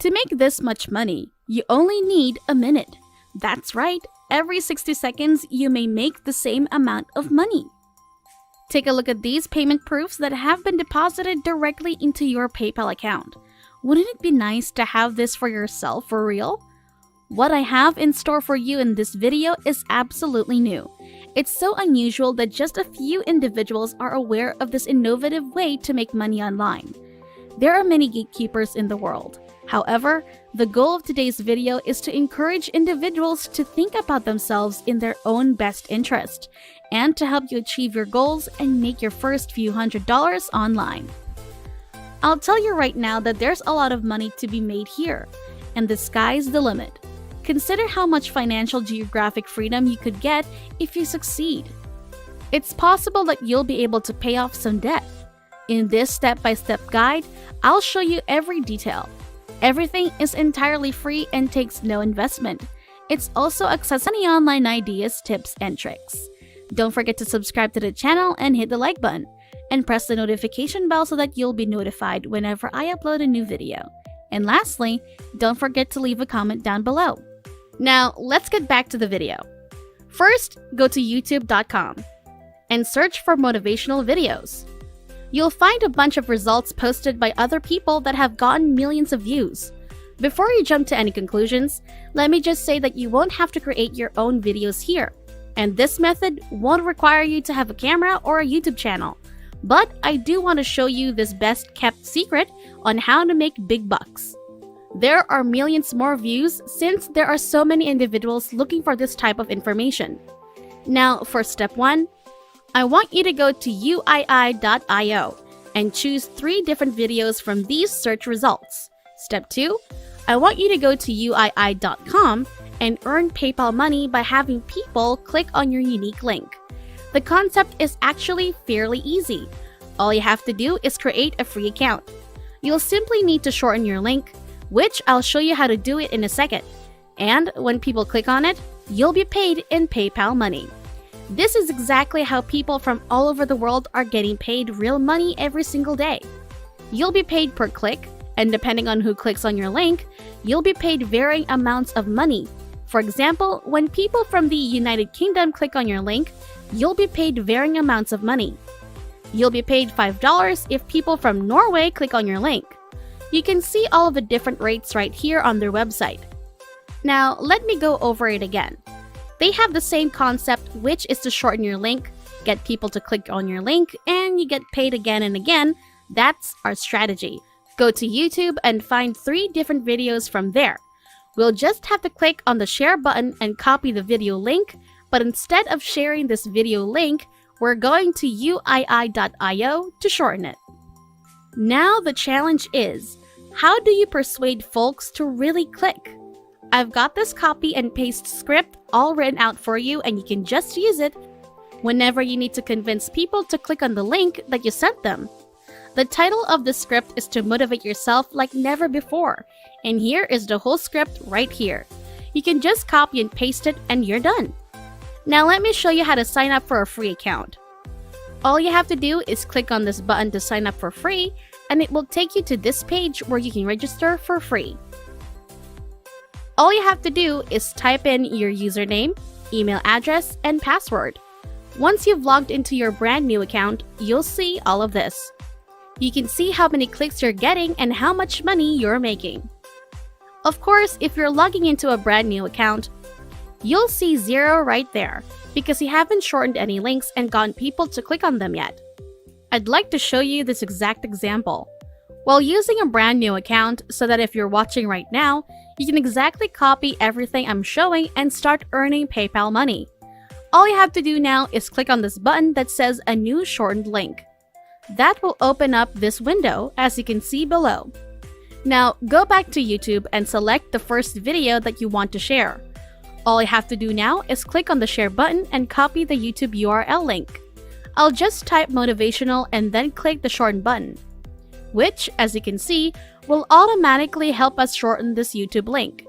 To make this much money, you only need a minute. That's right, every 60 seconds you may make the same amount of money. Take a look at these payment proofs that have been deposited directly into your PayPal account. Wouldn't it be nice to have this for yourself for real? What I have in store for you in this video is absolutely new. It's so unusual that just a few individuals are aware of this innovative way to make money online. There are many gatekeepers in the world. However, the goal of today's video is to encourage individuals to think about themselves in their own best interest and to help you achieve your goals and make your first few $100s online. I'll tell you right now that there's a lot of money to be made here, and the sky's the limit. Consider how much financial geographic freedom you could get if you succeed. It's possible that you'll be able to pay off some debt. In this step-by-step guide, I'll show you every detail. Everything is entirely free and takes no investment. It's also accessible to any online ideas, tips, and tricks. Don't forget to subscribe to the channel and hit the like button, and press the notification bell so that you'll be notified whenever I upload a new video. And lastly, don't forget to leave a comment down below. Now, let's get back to the video. First, go to youtube.com and search for motivational videos. You'll find a bunch of results posted by other people that have gotten millions of views. Before you jump to any conclusions, let me just say that you won't have to create your own videos here. And this method won't require you to have a camera or a YouTube channel. But I do want to show you this best kept secret on how to make big bucks. There are millions more views since there are so many individuals looking for this type of information. Now, for step 1, I want you to go to uii.io and choose 3 different videos from these search results. Step 2, I want you to go to uii.com and earn PayPal money by having people click on your unique link. The concept is actually fairly easy. All you have to do is create a free account. You'll simply need to shorten your link, which I'll show you how to do it in a second. And when people click on it, you'll be paid in PayPal money. This is exactly how people from all over the world are getting paid real money every single day. You'll be paid per click, and depending on who clicks on your link, you'll be paid varying amounts of money. For example, when people from the United Kingdom click on your link, you'll be paid varying amounts of money. You'll be paid $5 if people from Norway click on your link. You can see all of the different rates right here on their website. Now, let me go over it again. They have the same concept, which is to shorten your link, get people to click on your link, and you get paid again and again. That's our strategy. Go to YouTube and find 3 different videos from there. We'll just have to click on the share button and copy the video link, but instead of sharing this video link, we're going to uii.io to shorten it. Now the challenge is, how do you persuade folks to really click? I've got this copy and paste script all written out for you, and you can just use it whenever you need to convince people to click on the link that you sent them. The title of the script is to motivate yourself like never before, and here is the whole script right here. You can just copy and paste it and you're done. Now let me show you how to sign up for a free account. All you have to do is click on this button to sign up for free, and it will take you to this page where you can register for free. All you have to do is type in your username, email address, and password. Once you've logged into your brand new account, you'll see all of this. You can see how many clicks you're getting and how much money you're making. Of course, if you're logging into a brand new account, you'll see 0 right there because you haven't shortened any links and gotten people to click on them yet. I'd like to show you this exact example. While using a brand new account so that if you're watching right now, you can exactly copy everything I'm showing and start earning PayPal money. All you have to do now is click on this button that says a new shortened link. That will open up this window as you can see below. Now go back to YouTube and select the first video that you want to share. All you have to do now is click on the share button and copy the YouTube URL link. I'll just type motivational and then click the shorten button, which, as you can see, will automatically help us shorten this YouTube link.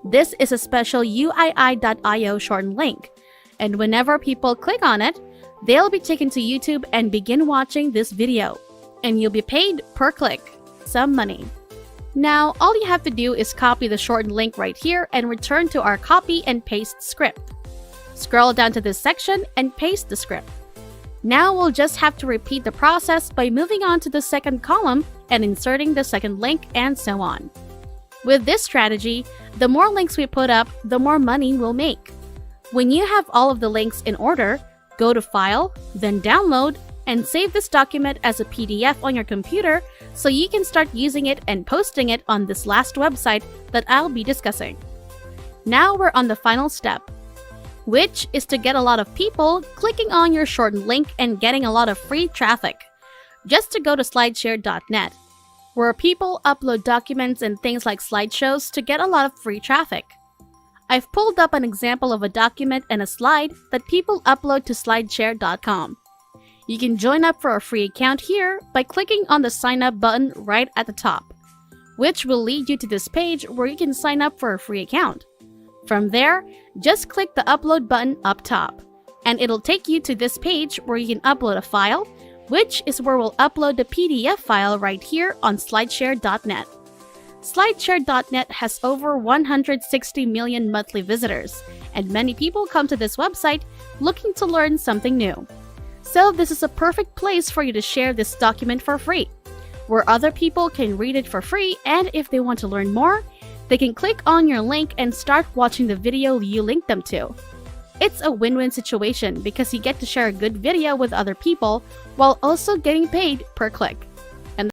This is a special uii.io shortened link, and whenever people click on it, they'll be taken to YouTube and begin watching this video, and you'll be paid per click, some money. Now, all you have to do is copy the shortened link right here and return to our copy and paste script. Scroll down to this section and paste the script. Now we'll just have to repeat the process by moving on to the second column and inserting the second link and so on. With this strategy, the more links we put up, the more money we'll make. When you have all of the links in order, go to File, then Download, and save this document as a PDF on your computer so you can start using it and posting it on this last website that I'll be discussing. Now we're on the final step, which is to get a lot of people clicking on your shortened link and getting a lot of free traffic. Just to go to slideshare.net, where people upload documents and things like slideshows to get a lot of free traffic. I've pulled up an example of a document and a slide that people upload to slideshare.com. You can join up for a free account here by clicking on the sign up button right at the top, which will lead you to this page where you can sign up for a free account. From there, just click the upload button up top, and it'll take you to this page where you can upload a file, which is where we'll upload the PDF file right here on slideshare.net. Slideshare.net has over 160 million monthly visitors, and many people come to this website looking to learn something new. So this is a perfect place for you to share this document for free, where other people can read it for free, and if they want to learn more, they can click on your link and start watching the video you linked them to. It's a win-win situation because you get to share a good video with other people while also getting paid per click.